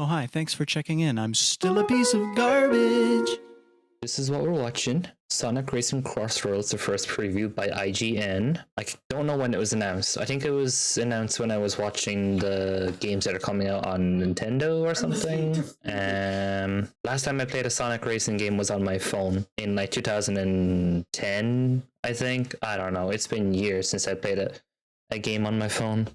Oh, hi, thanks for checking in. I'm still a piece of garbage. This is what we're watching. Sonic Racing Crossworlds, the first preview by IGN. I don't know when it was announced. I think it was announced when I was watching the games that are coming out on Nintendo or something. Last time I played a Sonic Racing game was on my phone in like 2010, I think. I don't know. It's been years since I played a game on my phone.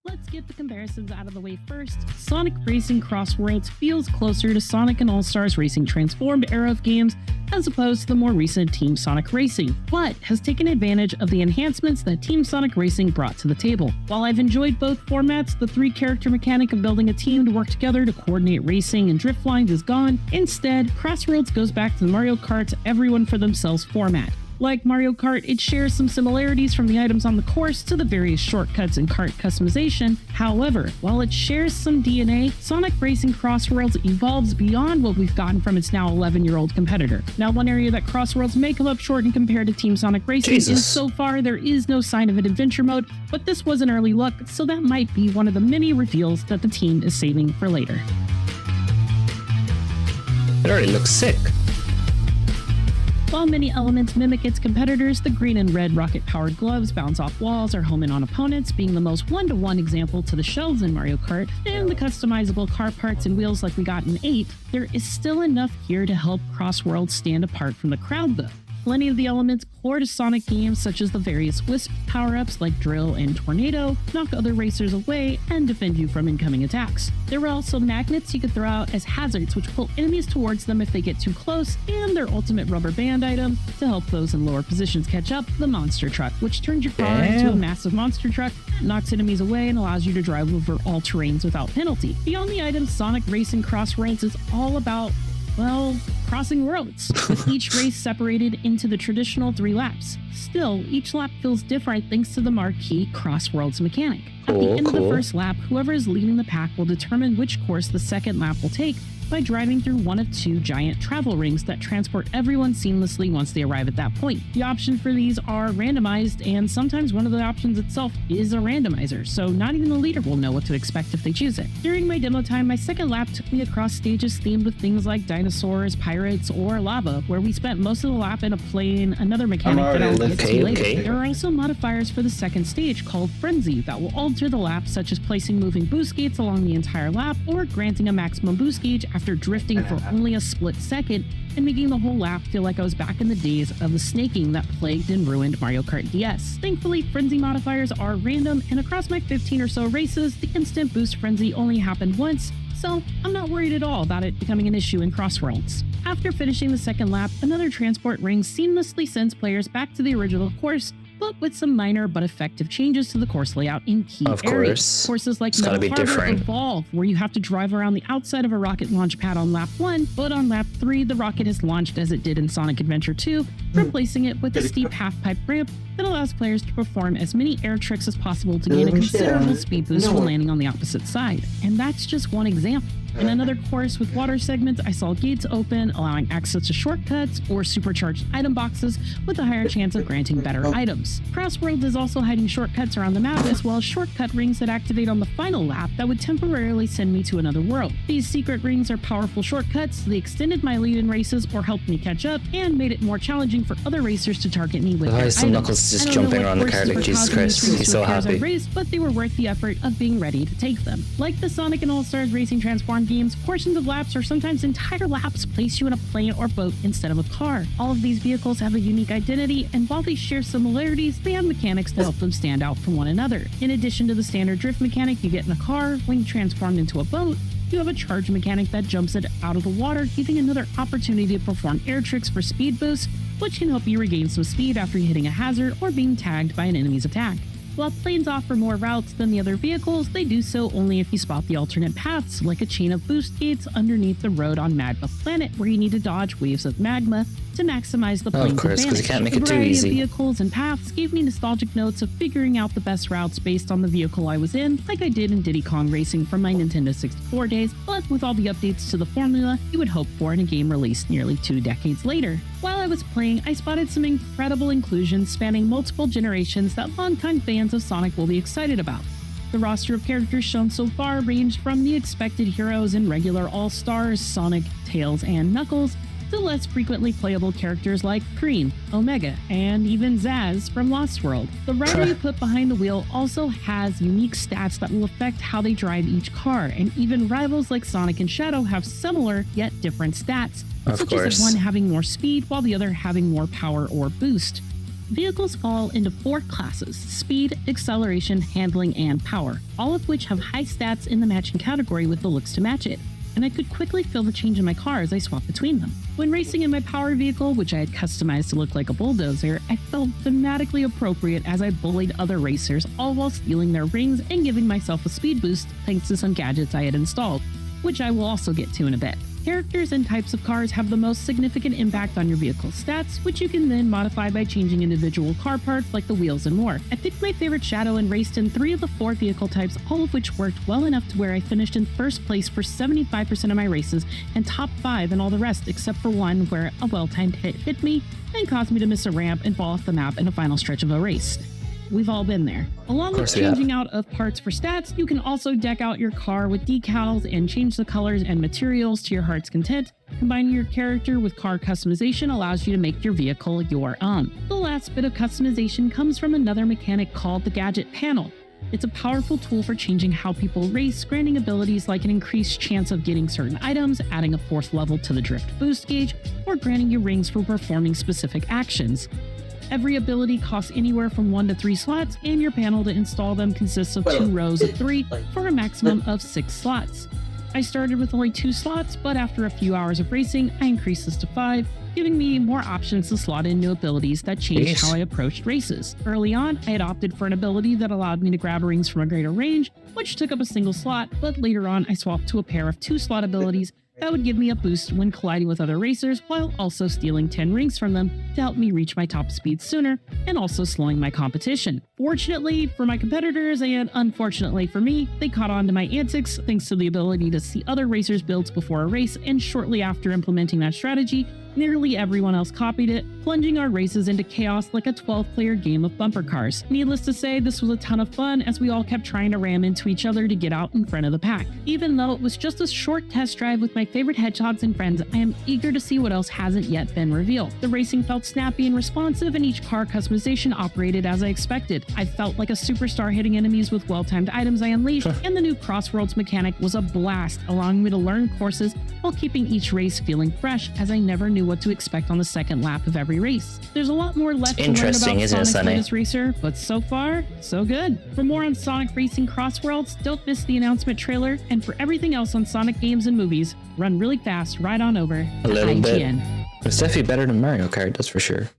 Let's get the comparisons out of the way first. Sonic Racing Crossworlds feels closer to Sonic and All-Stars Racing Transformed era of games as opposed to the more recent Team Sonic Racing, but has taken advantage of the enhancements that Team Sonic Racing brought to the table. While I've enjoyed both formats, the three-character mechanic of building a team to work together to coordinate racing and drift lines is gone. Instead, Crossworlds goes back to the Mario Kart everyone for themselves format. Like Mario Kart, it shares some similarities from the items on the course to the various shortcuts and kart customization. However, while it shares some DNA, Sonic Racing Crossworlds evolves beyond what we've gotten from its now 11-year-old competitor. Now, one area that Crossworlds may come up short in compared to Team Sonic Racing is so far there is no sign of an adventure mode, but this was an early look, so that might be one of the many reveals that the team is saving for later. It already looks sick. While many elements mimic its competitors, the green and red rocket-powered gloves bounce off walls or home in on opponents, being the most one-to-one example to the shells in Mario Kart, and the customizable car parts and wheels like we got in 8, there is still enough here to help Crossworlds stand apart from the crowd though. Plenty of the elements core to Sonic games, such as the various Wisp power-ups like Drill and Tornado, knock other racers away and defend you from incoming attacks. There were also magnets you could throw out as hazards which pull enemies towards them if they get too close, and their ultimate rubber band item to help those in lower positions catch up, the Monster Truck, which turns your car into a massive monster truck, knocks enemies away, and allows you to drive over all terrains without penalty. Beyond the items, Sonic Racing Crossworlds is all about, well, crossing worlds, with each race separated into the traditional 3 laps. Still, each lap feels different thanks to the marquee Crossworlds mechanic. At the end of the first lap, whoever is leading the pack will determine which course the second lap will take by driving through one of 2 giant travel rings that transport everyone seamlessly once they arrive at that point. The options for these are randomized, and sometimes one of the options itself is a randomizer, so not even the leader will know what to expect if they choose it. During my demo time, my second lap took me across stages themed with things like dinosaurs, pirates, or lava, where we spent most of the lap in a plane, another mechanic that I'll get to later. There are also modifiers for the second stage called Frenzy that will alter the lap, such as placing moving boost gates along the entire lap, or granting a maximum boost gauge after drifting for only a split second and making the whole lap feel like I was back in the days of the snaking that plagued and ruined Mario Kart DS. Thankfully, Frenzy modifiers are random, and across my 15 or so races, the instant boost Frenzy only happened once, so I'm not worried at all about it becoming an issue in Crossworlds. After finishing the second lap, another transport ring seamlessly sends players back to the original course, but with some minor but effective changes to the course layout in key areas. Courses like Metal Harbor evolve, where you have to drive around the outside of a rocket launch pad on lap 1, but on lap 3 the rocket is launched as it did in Sonic Adventure 2, replacing it with a steep half-pipe ramp that allows players to perform as many air tricks as possible to gain a considerable speed boost when landing on the opposite side. And that's just one example. In another course with water segments, I saw gates open, allowing access to shortcuts or supercharged item boxes with a higher chance of granting better items. Crossworlds is also hiding shortcuts around the map, as well as shortcut rings that activate on the final lap that would temporarily send me to another world. These secret rings are powerful shortcuts. They extended my lead in races or helped me catch up, and made it more challenging for other racers to target me with their items. Knuckles just jumping around the car like Jesus Christ. He's so happy. Raced, but they were worth the effort of being ready to take them. Like the Sonic and All-Stars Racing Transformed games, portions of laps or sometimes entire laps place you in a plane or boat instead of a car. All of these vehicles have a unique identity, and while they share similarities, they have mechanics to help them stand out from one another. In addition to the standard drift mechanic you get in a car, when you transform into a boat, you have a charge mechanic that jumps it out of the water, giving another opportunity to perform air tricks for speed boosts, which can help you regain some speed after hitting a hazard or being tagged by an enemy's attack. While planes offer more routes than the other vehicles, they do so only if you spot the alternate paths, like a chain of boost gates underneath the road on Magma Planet, where you need to dodge waves of magma to maximize the plane's advantage. Because you can't make it too easy. The variety of vehicles and paths gave me nostalgic notes of figuring out the best routes based on the vehicle I was in, like I did in Diddy Kong Racing from my Nintendo 64 days, but with all the updates to the formula you would hope for in a game released nearly 2 decades later. While I was playing, I spotted some incredible inclusions spanning multiple generations that longtime fans of Sonic will be excited about. The roster of characters shown so far ranged from the expected heroes and regular all-stars Sonic, Tails, and Knuckles, to less frequently playable characters like Cream, Omega, and even Zaz from Lost World. The rider you put behind the wheel also has unique stats that will affect how they drive each car, and even rivals like Sonic and Shadow have similar yet different stats, such as one having more speed while the other having more power or boost. Vehicles fall into 4 classes: speed, acceleration, handling, and power, all of which have high stats in the matching category with the looks to match it, and I could quickly feel the change in my car as I swapped between them. When racing in my power vehicle, which I had customized to look like a bulldozer, I felt thematically appropriate as I bullied other racers, all while stealing their rings and giving myself a speed boost thanks to some gadgets I had installed, which I will also get to in a bit. Characters and types of cars have the most significant impact on your vehicle's stats, which you can then modify by changing individual car parts like the wheels and more. I picked my favorite Shadow and raced in 3 of the 4 vehicle types, all of which worked well enough to where I finished in first place for 75% of my races and top 5 in all the rest except for one where a well-timed hit me and caused me to miss a ramp and fall off the map in a final stretch of a race. We've all been there. Along with changing out of parts for stats, you can also deck out your car with decals and change the colors and materials to your heart's content. Combining your character with car customization allows you to make your vehicle your own. The last bit of customization comes from another mechanic called the Gadget Panel. It's a powerful tool for changing how people race, granting abilities like an increased chance of getting certain items, adding a 4th level to the drift boost gauge, or granting you rings for performing specific actions. Every ability costs anywhere from 1 to 3 slots, and your panel to install them consists of 2 rows of 3 for a maximum of 6 slots. I started with only 2 slots, but after a few hours of racing, I increased this to 5, giving me more options to slot in new abilities that changed how I approached races. Early on, I had opted for an ability that allowed me to grab rings from a greater range, which took up a single slot, but later on I swapped to a pair of 2-slot abilities that would give me a boost when colliding with other racers while also stealing 10 rings from them to help me reach my top speed sooner and also slowing my competition. Fortunately for my competitors and unfortunately for me, they caught on to my antics thanks to the ability to see other racers' builds before a race, and shortly after implementing that strategy, nearly everyone else copied it, plunging our races into chaos like a 12-player game of bumper cars. Needless to say, this was a ton of fun as we all kept trying to ram into each other to get out in front of the pack. Even though it was just a short test drive with my favorite hedgehogs and friends, I am eager to see what else hasn't yet been revealed. The racing felt snappy and responsive, and each car customization operated as I expected. I felt like a superstar hitting enemies with well-timed items I unleashed, and the new Crossworlds mechanic was a blast, allowing me to learn courses while keeping each race feeling fresh, as I never knew what to expect on the second lap of every race. There's a lot more left to learn about Sonic's latest racer, but so far, so good. For more on Sonic Racing Crossworlds, don't miss the announcement trailer, and for everything else on Sonic games and movies, run really fast right on over to IGN. It's definitely better than Mario Kart, that's for sure.